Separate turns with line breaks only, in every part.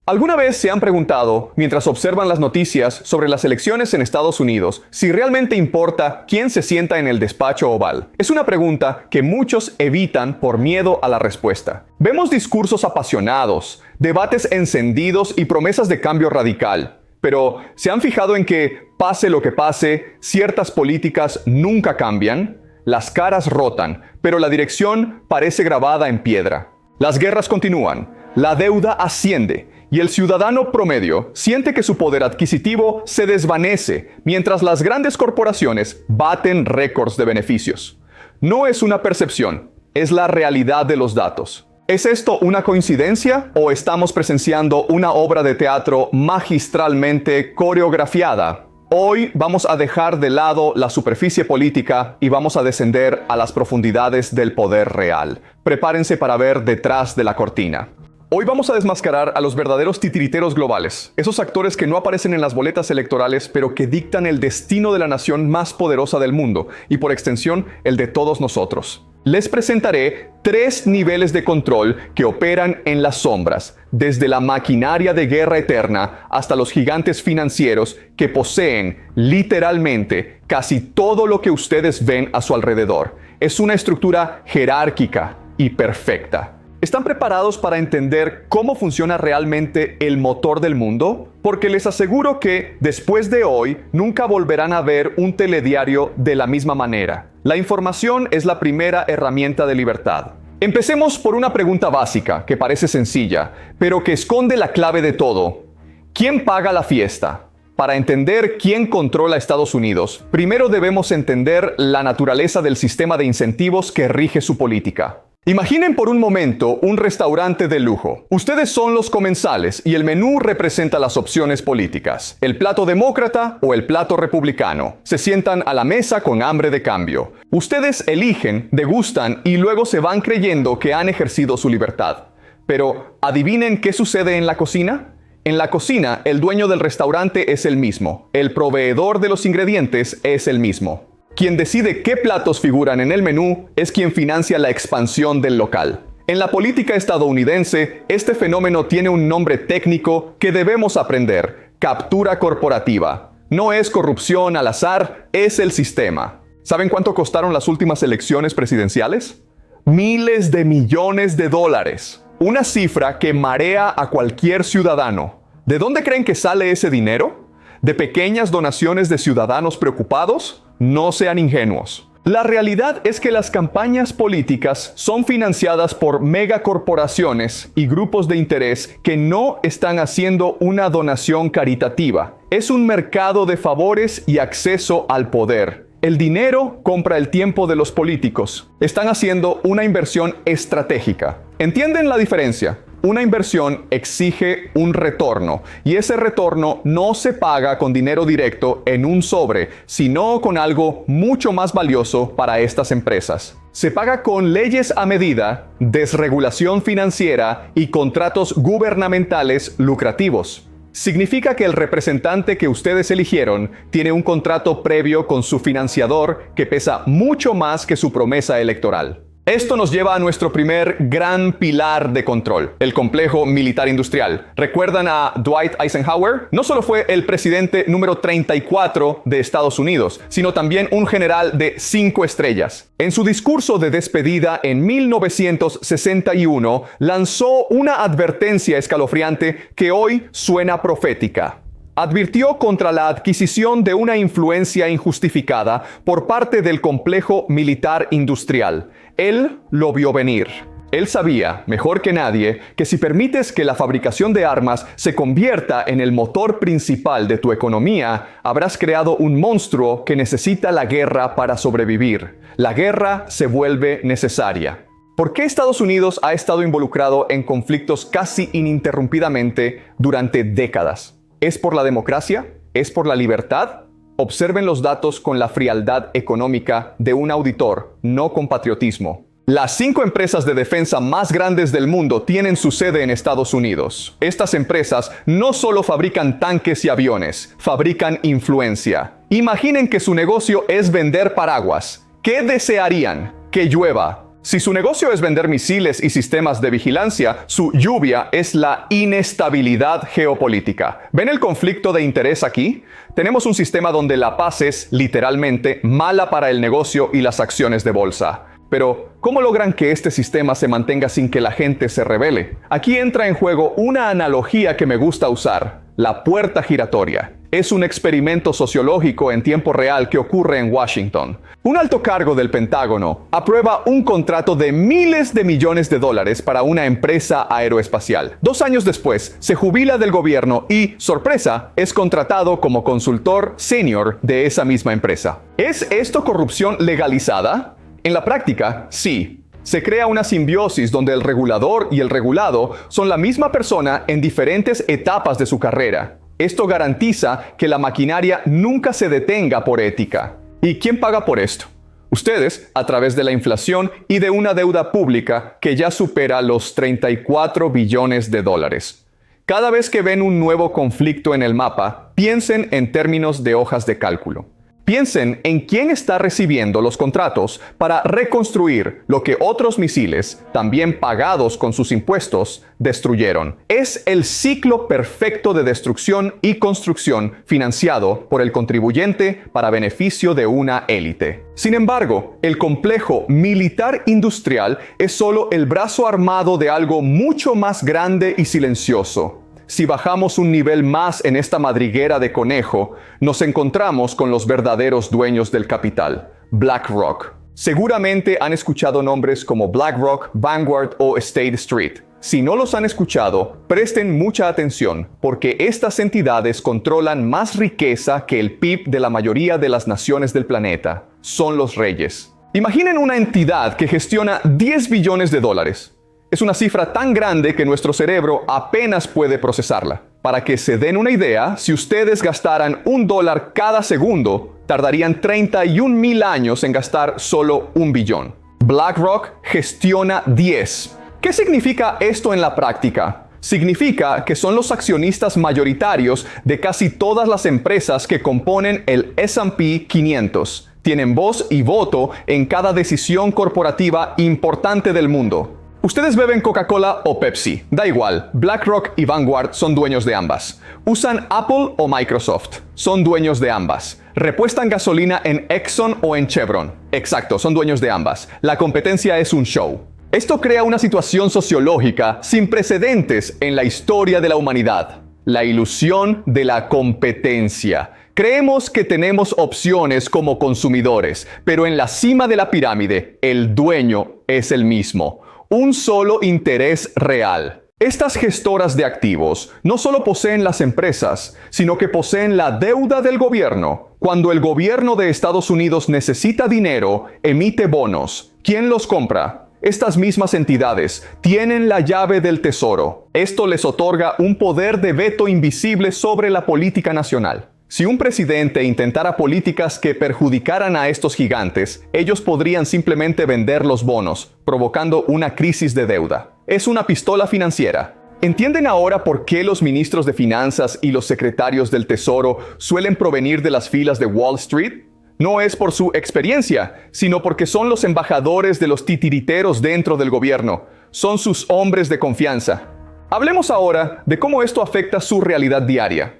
¿Alguna vez se han preguntado, mientras observan las noticias sobre las elecciones en Estados Unidos, si realmente importa quién se sienta en el despacho oval? Es una pregunta que muchos evitan por miedo a la respuesta. Vemos discursos apasionados, debates encendidos y promesas de cambio radical. Pero, ¿se han fijado en que, pase lo que pase, ciertas políticas nunca cambian? Las caras rotan, pero la dirección parece grabada en piedra. Las guerras continúan, la deuda asciende, y el ciudadano promedio siente que su poder adquisitivo se desvanece mientras las grandes corporaciones baten récords de beneficios. No es una percepción, es la realidad de los datos. ¿Es esto una coincidencia o estamos presenciando una obra de teatro magistralmente coreografiada? Hoy vamos a dejar de lado la superficie política y vamos a descender a las profundidades del poder real. Prepárense para ver detrás de la cortina. Hoy vamos a desmascarar a los verdaderos titiriteros globales, esos actores que no aparecen en las boletas electorales, pero que dictan el destino de la nación más poderosa del mundo, y por extensión, el de todos nosotros. Les presentaré 3 niveles de control que operan en las sombras, desde la maquinaria de guerra eterna hasta los gigantes financieros que poseen, literalmente, casi todo lo que ustedes ven a su alrededor. Es una estructura jerárquica y perfecta. ¿Están preparados para entender cómo funciona realmente el motor del mundo? Porque les aseguro que, después de hoy, nunca volverán a ver un telediario de la misma manera. La información es la primera herramienta de libertad. Empecemos por una pregunta básica, que parece sencilla, pero que esconde la clave de todo. ¿Quién paga la fiesta? Para entender quién controla Estados Unidos, primero debemos entender la naturaleza del sistema de incentivos que rige su política. Imaginen por un momento un restaurante de lujo. Ustedes son los comensales y el menú representa las opciones políticas, el plato demócrata o el plato republicano. Se sientan a la mesa con hambre de cambio. Ustedes eligen, degustan y luego se van creyendo que han ejercido su libertad. Pero, ¿adivinen qué sucede en la cocina? En la cocina, el dueño del restaurante es el mismo. El proveedor de los ingredientes es el mismo. Quien decide qué platos figuran en el menú es quien financia la expansión del local. En la política estadounidense, este fenómeno tiene un nombre técnico que debemos aprender: captura corporativa. No es corrupción al azar, es el sistema. ¿Saben cuánto costaron las últimas elecciones presidenciales? Miles de millones de dólares. Una cifra que marea a cualquier ciudadano. ¿De dónde creen que sale ese dinero? ¿De pequeñas donaciones de ciudadanos preocupados? No sean ingenuos. La realidad es que las campañas políticas son financiadas por megacorporaciones y grupos de interés que no están haciendo una donación caritativa. Es un mercado de favores y acceso al poder. El dinero compra el tiempo de los políticos. Están haciendo una inversión estratégica. ¿Entienden la diferencia? Una inversión exige un retorno, y ese retorno no se paga con dinero directo en un sobre, sino con algo mucho más valioso para estas empresas. Se paga con leyes a medida, desregulación financiera y contratos gubernamentales lucrativos. Significa que el representante que ustedes eligieron tiene un contrato previo con su financiador que pesa mucho más que su promesa electoral. Esto nos lleva a nuestro primer gran pilar de control, el complejo militar industrial. ¿Recuerdan a Dwight Eisenhower? No solo fue el presidente número 34 de Estados Unidos, sino también un general de 5 estrellas. En su discurso de despedida en 1961, lanzó una advertencia escalofriante que hoy suena profética. Advirtió contra la adquisición de una influencia injustificada por parte del complejo militar industrial. Él lo vio venir. Él sabía, mejor que nadie, que si permites que la fabricación de armas se convierta en el motor principal de tu economía, habrás creado un monstruo que necesita la guerra para sobrevivir. La guerra se vuelve necesaria. ¿Por qué Estados Unidos ha estado involucrado en conflictos casi ininterrumpidamente durante décadas? ¿Es por la democracia? ¿Es por la libertad? Observen los datos con la frialdad económica de un auditor, no con patriotismo. Las 5 empresas de defensa más grandes del mundo tienen su sede en Estados Unidos. Estas empresas no solo fabrican tanques y aviones, fabrican influencia. Imaginen que su negocio es vender paraguas. ¿Qué desearían? Que llueva. Si su negocio es vender misiles y sistemas de vigilancia, su lluvia es la inestabilidad geopolítica. ¿Ven el conflicto de interés aquí? Tenemos un sistema donde la paz es, literalmente, mala para el negocio y las acciones de bolsa. Pero, ¿cómo logran que este sistema se mantenga sin que la gente se rebele? Aquí entra en juego una analogía que me gusta usar: la puerta giratoria. Es un experimento sociológico en tiempo real que ocurre en Washington. Un alto cargo del Pentágono aprueba un contrato de miles de millones de dólares para una empresa aeroespacial. 2 años después, se jubila del gobierno y, sorpresa, es contratado como consultor senior de esa misma empresa. ¿Es esto corrupción legalizada? En la práctica, sí. Se crea una simbiosis donde el regulador y el regulado son la misma persona en diferentes etapas de su carrera. Esto garantiza que la maquinaria nunca se detenga por ética. ¿Y quién paga por esto? Ustedes, a través de la inflación y de una deuda pública que ya supera los 34 billones de dólares. Cada vez que ven un nuevo conflicto en el mapa, piensen en términos de hojas de cálculo. Piensen en quién está recibiendo los contratos para reconstruir lo que otros misiles, también pagados con sus impuestos, destruyeron. Es el ciclo perfecto de destrucción y construcción financiado por el contribuyente para beneficio de una élite. Sin embargo, el complejo militar industrial es solo el brazo armado de algo mucho más grande y silencioso. Si bajamos un nivel más en esta madriguera de conejo, nos encontramos con los verdaderos dueños del capital, BlackRock. Seguramente han escuchado nombres como BlackRock, Vanguard o State Street. Si no los han escuchado, presten mucha atención, porque estas entidades controlan más riqueza que el PIB de la mayoría de las naciones del planeta. Son los reyes. Imaginen una entidad que gestiona 10 billones de dólares. Es una cifra tan grande que nuestro cerebro apenas puede procesarla. Para que se den una idea, si ustedes gastaran $1 cada segundo, tardarían 31,000 años en gastar solo 1 billón. BlackRock gestiona 10. ¿Qué significa esto en la práctica? Significa que son los accionistas mayoritarios de casi todas las empresas que componen el S&P 500. Tienen voz y voto en cada decisión corporativa importante del mundo. Ustedes beben Coca-Cola o Pepsi, da igual, BlackRock y Vanguard son dueños de ambas. Usan Apple o Microsoft, son dueños de ambas. Repuestan gasolina en Exxon o en Chevron, exacto, son dueños de ambas. La competencia es un show. Esto crea una situación sociológica sin precedentes en la historia de la humanidad. La ilusión de la competencia. Creemos que tenemos opciones como consumidores, pero en la cima de la pirámide, el dueño es el mismo. Un solo interés real. Estas gestoras de activos no solo poseen las empresas, sino que poseen la deuda del gobierno. Cuando el gobierno de Estados Unidos necesita dinero, emite bonos. ¿Quién los compra? Estas mismas entidades tienen la llave del tesoro. Esto les otorga un poder de veto invisible sobre la política nacional. Si un presidente intentara políticas que perjudicaran a estos gigantes, ellos podrían simplemente vender los bonos, provocando una crisis de deuda. Es una pistola financiera. ¿Entienden ahora por qué los ministros de finanzas y los secretarios del tesoro suelen provenir de las filas de Wall Street? No es por su experiencia, sino porque son los embajadores de los titiriteros dentro del gobierno. Son sus hombres de confianza. Hablemos ahora de cómo esto afecta su realidad diaria.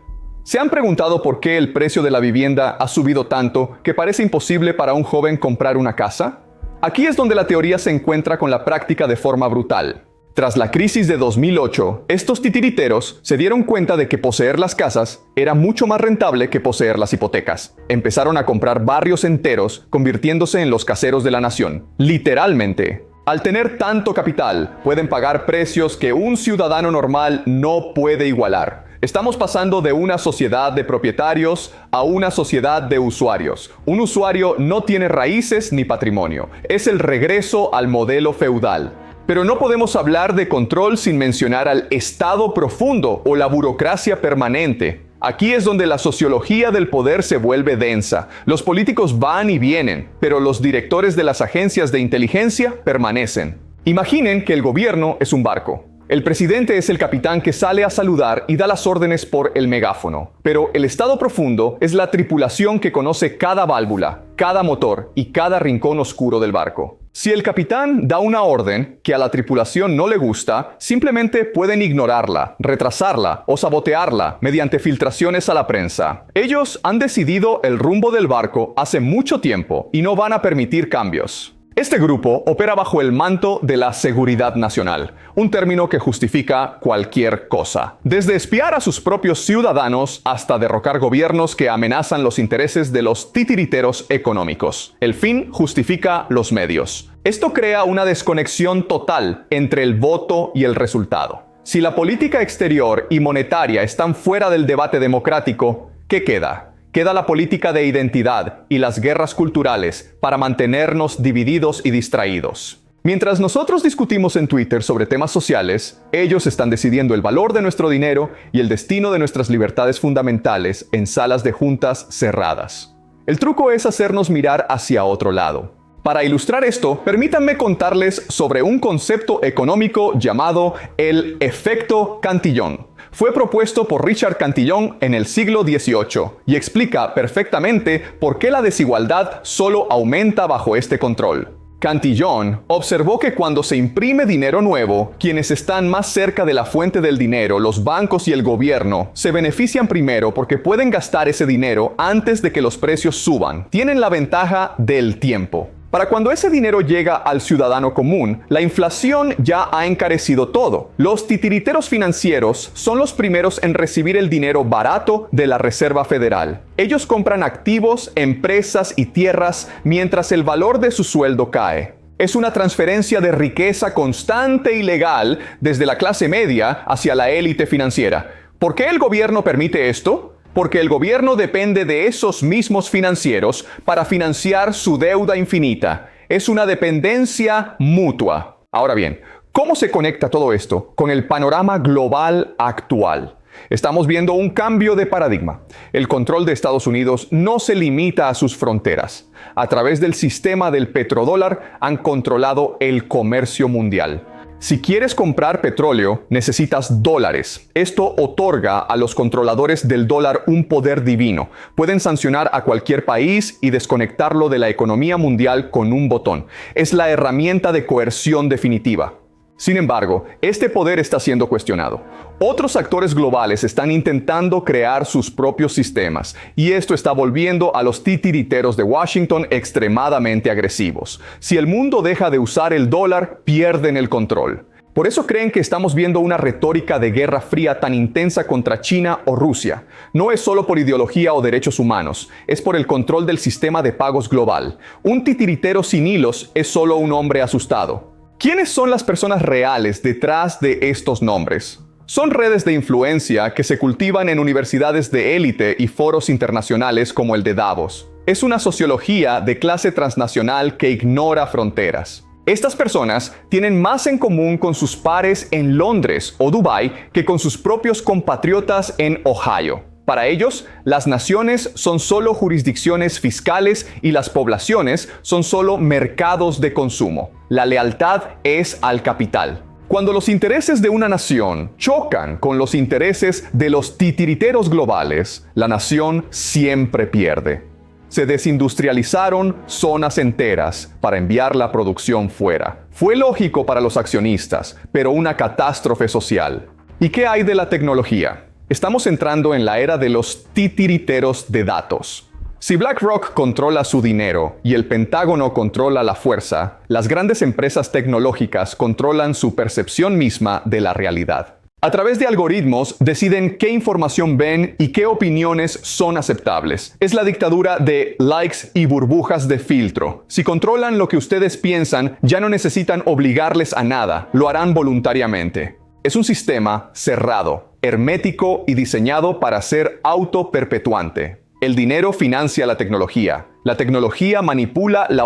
¿Se han preguntado por qué el precio de la vivienda ha subido tanto que parece imposible para un joven comprar una casa? Aquí es donde la teoría se encuentra con la práctica de forma brutal. Tras la crisis de 2008, estos titiriteros se dieron cuenta de que poseer las casas era mucho más rentable que poseer las hipotecas. Empezaron a comprar barrios enteros, convirtiéndose en los caseros de la nación. Literalmente. Al tener tanto capital, pueden pagar precios que un ciudadano normal no puede igualar. Estamos pasando de una sociedad de propietarios a una sociedad de usuarios. Un usuario no tiene raíces ni patrimonio. Es el regreso al modelo feudal. Pero no podemos hablar de control sin mencionar al Estado profundo o la burocracia permanente. Aquí es donde la sociología del poder se vuelve densa. Los políticos van y vienen, pero los directores de las agencias de inteligencia permanecen. Imaginen que el gobierno es un barco. El presidente es el capitán que sale a saludar y da las órdenes por el megáfono. Pero el estado profundo es la tripulación que conoce cada válvula, cada motor y cada rincón oscuro del barco. Si el capitán da una orden que a la tripulación no le gusta, simplemente pueden ignorarla, retrasarla o sabotearla mediante filtraciones a la prensa. Ellos han decidido el rumbo del barco hace mucho tiempo y no van a permitir cambios. Este grupo opera bajo el manto de la seguridad nacional, un término que justifica cualquier cosa. Desde espiar a sus propios ciudadanos hasta derrocar gobiernos que amenazan los intereses de los titiriteros económicos. El fin justifica los medios. Esto crea una desconexión total entre el voto y el resultado. Si la política exterior y monetaria están fuera del debate democrático, ¿qué queda? Queda la política de identidad y las guerras culturales para mantenernos divididos y distraídos. Mientras nosotros discutimos en Twitter sobre temas sociales, ellos están decidiendo el valor de nuestro dinero y el destino de nuestras libertades fundamentales en salas de juntas cerradas. El truco es hacernos mirar hacia otro lado. Para ilustrar esto, permítanme contarles sobre un concepto económico llamado el efecto Cantillon. Fue propuesto por Richard Cantillon en el siglo XVIII y explica perfectamente por qué la desigualdad solo aumenta bajo este control. Cantillon observó que cuando se imprime dinero nuevo, quienes están más cerca de la fuente del dinero, los bancos y el gobierno, se benefician primero porque pueden gastar ese dinero antes de que los precios suban. Tienen la ventaja del tiempo. Para cuando ese dinero llega al ciudadano común, la inflación ya ha encarecido todo. Los titiriteros financieros son los primeros en recibir el dinero barato de la Reserva Federal. Ellos compran activos, empresas y tierras mientras el valor de su sueldo cae. Es una transferencia de riqueza constante y legal desde la clase media hacia la élite financiera. ¿Por qué el gobierno permite esto? Porque el gobierno depende de esos mismos financieros para financiar su deuda infinita. Es una dependencia mutua. Ahora bien, ¿cómo se conecta todo esto con el panorama global actual? Estamos viendo un cambio de paradigma. El control de Estados Unidos no se limita a sus fronteras. A través del sistema del petrodólar han controlado el comercio mundial. Si quieres comprar petróleo, necesitas dólares. Esto otorga a los controladores del dólar un poder divino. Pueden sancionar a cualquier país y desconectarlo de la economía mundial con un botón. Es la herramienta de coerción definitiva. Sin embargo, este poder está siendo cuestionado. Otros actores globales están intentando crear sus propios sistemas, y esto está volviendo a los titiriteros de Washington extremadamente agresivos. Si el mundo deja de usar el dólar, pierden el control. Por eso creen que estamos viendo una retórica de guerra fría tan intensa contra China o Rusia. No es solo por ideología o derechos humanos, es por el control del sistema de pagos global. Un titiritero sin hilos es solo un hombre asustado. ¿Quiénes son las personas reales detrás de estos nombres? Son redes de influencia que se cultivan en universidades de élite y foros internacionales como el de Davos. Es una sociología de clase transnacional que ignora fronteras. Estas personas tienen más en común con sus pares en Londres o Dubái que con sus propios compatriotas en Ohio. Para ellos, las naciones son solo jurisdicciones fiscales y las poblaciones son solo mercados de consumo. La lealtad es al capital. Cuando los intereses de una nación chocan con los intereses de los titiriteros globales, la nación siempre pierde. Se desindustrializaron zonas enteras para enviar la producción fuera. Fue lógico para los accionistas, pero una catástrofe social. ¿Y qué hay de la tecnología? Estamos entrando en la era de los titiriteros de datos. Si BlackRock controla su dinero y el Pentágono controla la fuerza, las grandes empresas tecnológicas controlan su percepción misma de la realidad. A través de algoritmos deciden qué información ven y qué opiniones son aceptables. Es la dictadura de likes y burbujas de filtro. Si controlan lo que ustedes piensan, ya no necesitan obligarles a nada, lo harán voluntariamente. Es un sistema cerrado, hermético y diseñado para ser autoperpetuante. El dinero financia la tecnología manipula la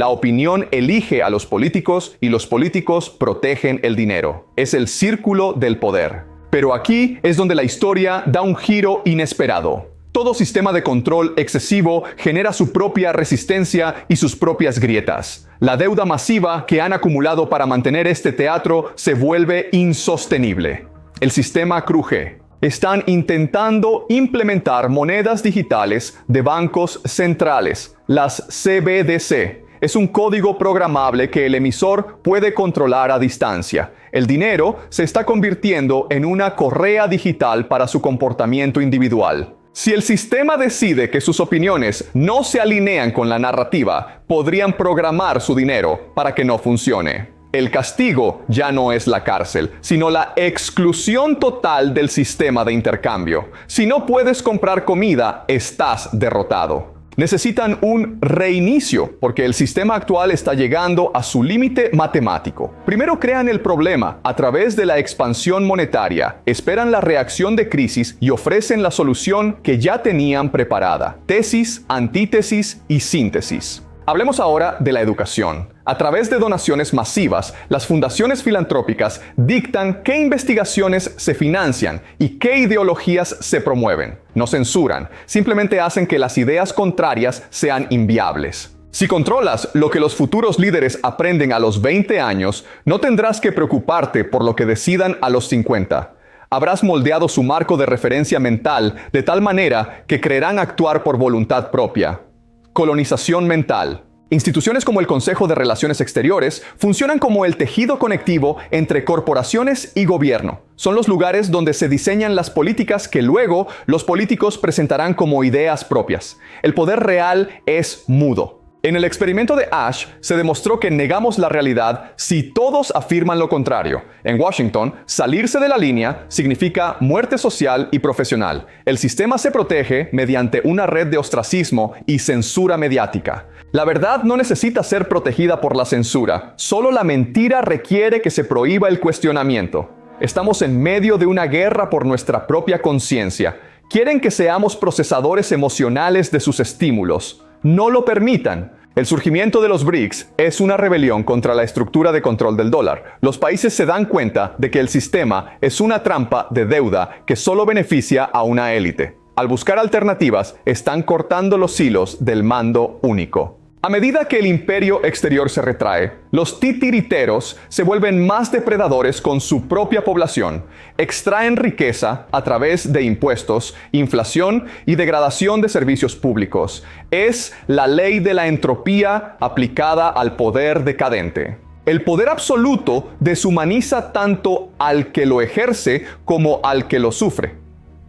opinión elige a los políticos y los políticos protegen el dinero. Es el círculo del poder. Pero aquí es donde la historia da un giro inesperado. Todo sistema de control excesivo genera su propia resistencia y sus propias grietas. La deuda masiva que han acumulado para mantener este teatro se vuelve insostenible. El sistema cruje. Están intentando implementar monedas digitales de bancos centrales, las CBDC. Es un código programable que el emisor puede controlar a distancia. El dinero se está convirtiendo en una correa digital para su comportamiento individual. Si el sistema decide que sus opiniones no se alinean con la narrativa, podrían programar su dinero para que no funcione. El castigo ya no es la cárcel, sino la exclusión total del sistema de intercambio. Si no puedes comprar comida, estás derrotado. Necesitan un reinicio porque el sistema actual está llegando a su límite matemático. Primero crean el problema a través de la expansión monetaria, esperan la reacción de crisis y ofrecen la solución que ya tenían preparada. Tesis, antítesis y síntesis. Hablemos ahora de la educación. A través de donaciones masivas, las fundaciones filantrópicas dictan qué investigaciones se financian y qué ideologías se promueven. No censuran, simplemente hacen que las ideas contrarias sean inviables. Si controlas lo que los futuros líderes aprenden a los 20 años, no tendrás que preocuparte por lo que decidan a los 50. Habrás moldeado su marco de referencia mental de tal manera que creerán actuar por voluntad propia. Colonización mental. Instituciones como el Consejo de Relaciones Exteriores funcionan como el tejido conectivo entre corporaciones y gobierno. Son los lugares donde se diseñan las políticas que luego los políticos presentarán como ideas propias. El poder real es mudo. En el experimento de Ash se demostró que negamos la realidad si todos afirman lo contrario. En Washington, salirse de la línea significa muerte social y profesional. El sistema se protege mediante una red de ostracismo y censura mediática. La verdad no necesita ser protegida por la censura. Solo la mentira requiere que se prohíba el cuestionamiento. Estamos en medio de una guerra por nuestra propia conciencia. Quieren que seamos procesadores emocionales de sus estímulos. No lo permitan. El surgimiento de los BRICS es una rebelión contra la estructura de control del dólar. Los países se dan cuenta de que el sistema es una trampa de deuda que solo beneficia a una élite. Al buscar alternativas, están cortando los hilos del mando único. A medida que el imperio exterior se retrae, los titiriteros se vuelven más depredadores con su propia población. Extraen riqueza a través de impuestos, inflación y degradación de servicios públicos. Es la ley de la entropía aplicada al poder decadente. El poder absoluto deshumaniza tanto al que lo ejerce como al que lo sufre.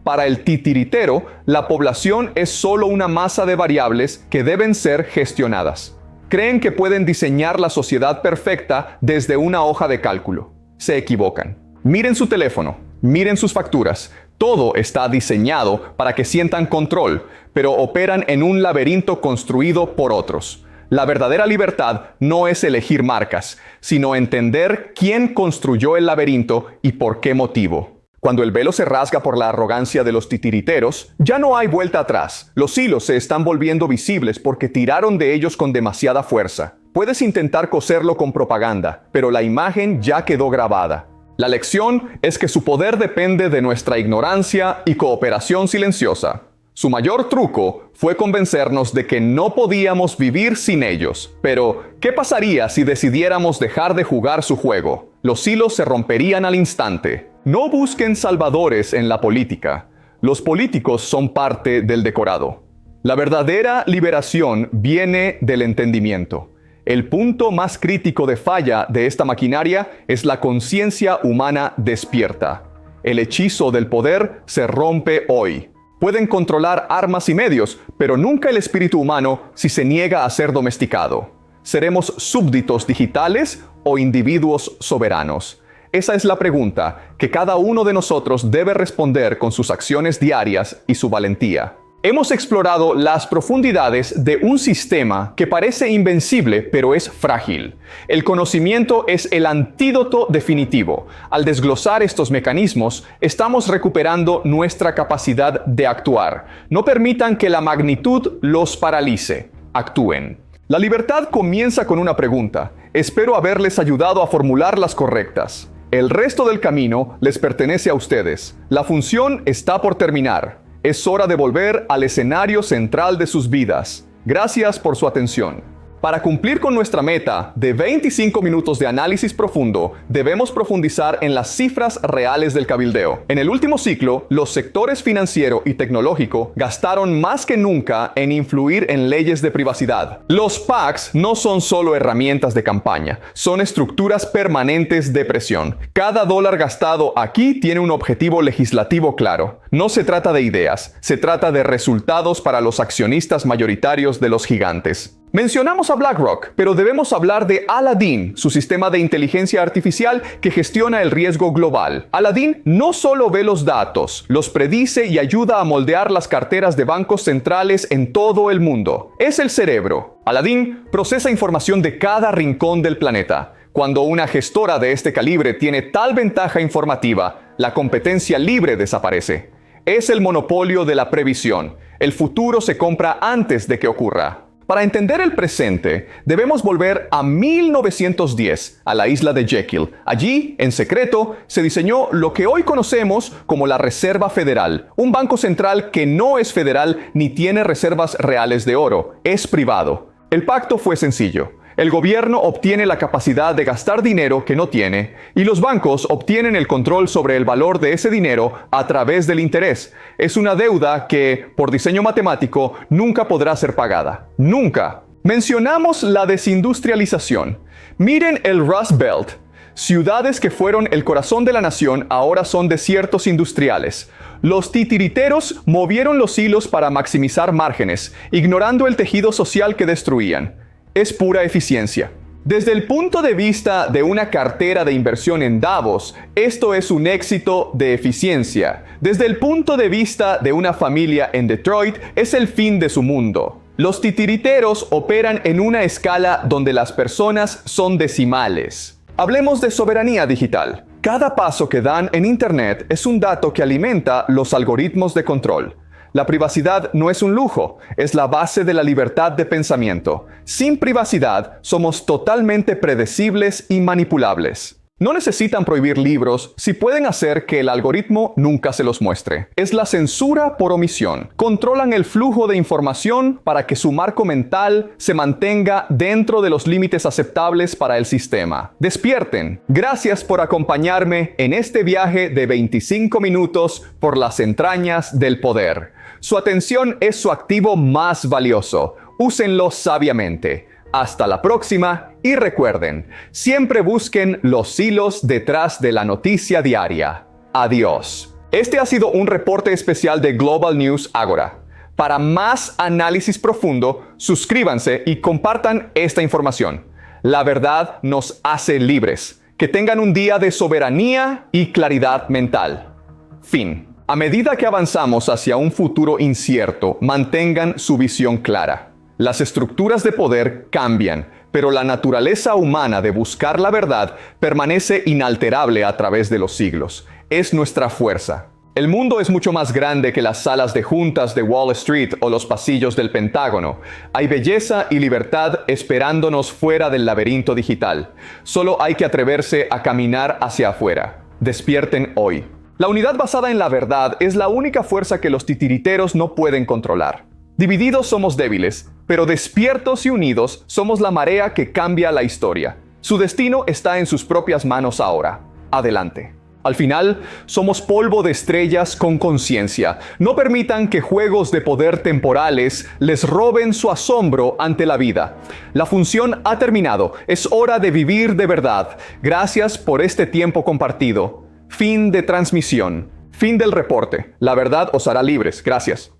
Para el titiritero, la población es solo una masa de variables que deben ser gestionadas. Creen que pueden diseñar la sociedad perfecta desde una hoja de cálculo. Se equivocan. Miren su teléfono, miren sus facturas. Todo está diseñado para que sientan control, pero operan en un laberinto construido por otros. La verdadera libertad no es elegir marcas, sino entender quién construyó el laberinto y por qué motivo. Cuando el velo se rasga por la arrogancia de los titiriteros, ya no hay vuelta atrás. Los hilos se están volviendo visibles porque tiraron de ellos con demasiada fuerza. Puedes intentar coserlo con propaganda, pero la imagen ya quedó grabada. La lección es que su poder depende de nuestra ignorancia y cooperación silenciosa. Su mayor truco fue convencernos de que no podíamos vivir sin ellos. Pero, ¿qué pasaría si decidiéramos dejar de jugar su juego? Los hilos se romperían al instante. No busquen salvadores en la política. Los políticos son parte del decorado. La verdadera liberación viene del entendimiento. El punto más crítico de falla de esta maquinaria es la conciencia humana despierta. El hechizo del poder se rompe hoy. Pueden controlar armas y medios, pero nunca el espíritu humano si se niega a ser domesticado. ¿Seremos súbditos digitales o individuos soberanos? Esa es la pregunta que cada uno de nosotros debe responder con sus acciones diarias y su valentía. Hemos explorado las profundidades de un sistema que parece invencible, pero es frágil. El conocimiento es el antídoto definitivo. Al desglosar estos mecanismos, estamos recuperando nuestra capacidad de actuar. No permitan que la magnitud los paralice. Actúen. La libertad comienza con una pregunta. Espero haberles ayudado a formular las correctas. El resto del camino les pertenece a ustedes. La función está por terminar. Es hora de volver al escenario central de sus vidas. Gracias por su atención. Para cumplir con nuestra meta de 25 minutos de análisis profundo, debemos profundizar en las cifras reales del cabildeo. En el último ciclo, los sectores financiero y tecnológico gastaron más que nunca en influir en leyes de privacidad. Los PACs no son solo herramientas de campaña, son estructuras permanentes de presión. Cada dólar gastado aquí tiene un objetivo legislativo claro. No se trata de ideas, se trata de resultados para los accionistas mayoritarios de los gigantes. Mencionamos a BlackRock, pero debemos hablar de Aladdin, su sistema de inteligencia artificial que gestiona el riesgo global. Aladdin no solo ve los datos, los predice y ayuda a moldear las carteras de bancos centrales en todo el mundo. Es el cerebro. Aladdin procesa información de cada rincón del planeta. Cuando una gestora de este calibre tiene tal ventaja informativa, la competencia libre desaparece. Es el monopolio de la previsión. El futuro se compra antes de que ocurra. Para entender el presente, debemos volver a 1910, a la isla de Jekyll. Allí, en secreto, se diseñó lo que hoy conocemos como la Reserva Federal, un banco central que no es federal ni tiene reservas reales de oro, es privado. El pacto fue sencillo. El gobierno obtiene la capacidad de gastar dinero que no tiene y los bancos obtienen el control sobre el valor de ese dinero a través del interés. Es una deuda que, por diseño matemático, nunca podrá ser pagada. ¡Nunca! Mencionamos la desindustrialización. Miren el Rust Belt. Ciudades que fueron el corazón de la nación ahora son desiertos industriales. Los titiriteros movieron los hilos para maximizar márgenes, ignorando el tejido social que destruían. Es pura eficiencia. Desde el punto de vista de una cartera de inversión en Davos, esto es un éxito de eficiencia. Desde el punto de vista de una familia en Detroit, es el fin de su mundo. Los titiriteros operan en una escala donde las personas son decimales. Hablemos de soberanía digital. Cada paso que dan en Internet es un dato que alimenta los algoritmos de control. La privacidad no es un lujo, es la base de la libertad de pensamiento. Sin privacidad, somos totalmente predecibles y manipulables. No necesitan prohibir libros si pueden hacer que el algoritmo nunca se los muestre. Es la censura por omisión. Controlan el flujo de información para que su marco mental se mantenga dentro de los límites aceptables para el sistema. Despierten. Gracias por acompañarme en este viaje de 25 minutos por las entrañas del poder. Su atención es su activo más valioso. Úsenlo sabiamente. Hasta la próxima y recuerden, siempre busquen los hilos detrás de la noticia diaria. Adiós. Este ha sido un reporte especial de Global News Agora. Para más análisis profundo, suscríbanse y compartan esta información. La verdad nos hace libres. Que tengan un día de soberanía y claridad mental. Fin. A medida que avanzamos hacia un futuro incierto, mantengan su visión clara. Las estructuras de poder cambian, pero la naturaleza humana de buscar la verdad permanece inalterable a través de los siglos. Es nuestra fuerza. El mundo es mucho más grande que las salas de juntas de Wall Street o los pasillos del Pentágono. Hay belleza y libertad esperándonos fuera del laberinto digital. Solo hay que atreverse a caminar hacia afuera. Despierten hoy. La unidad basada en la verdad es la única fuerza que los titiriteros no pueden controlar. Divididos somos débiles, pero despiertos y unidos somos la marea que cambia la historia. Su destino está en sus propias manos ahora. Adelante. Al final, somos polvo de estrellas con conciencia. No permitan que juegos de poder temporales les roben su asombro ante la vida. La función ha terminado. Es hora de vivir de verdad. Gracias por este tiempo compartido. Fin de transmisión. Fin del reporte. La verdad os hará libres. Gracias.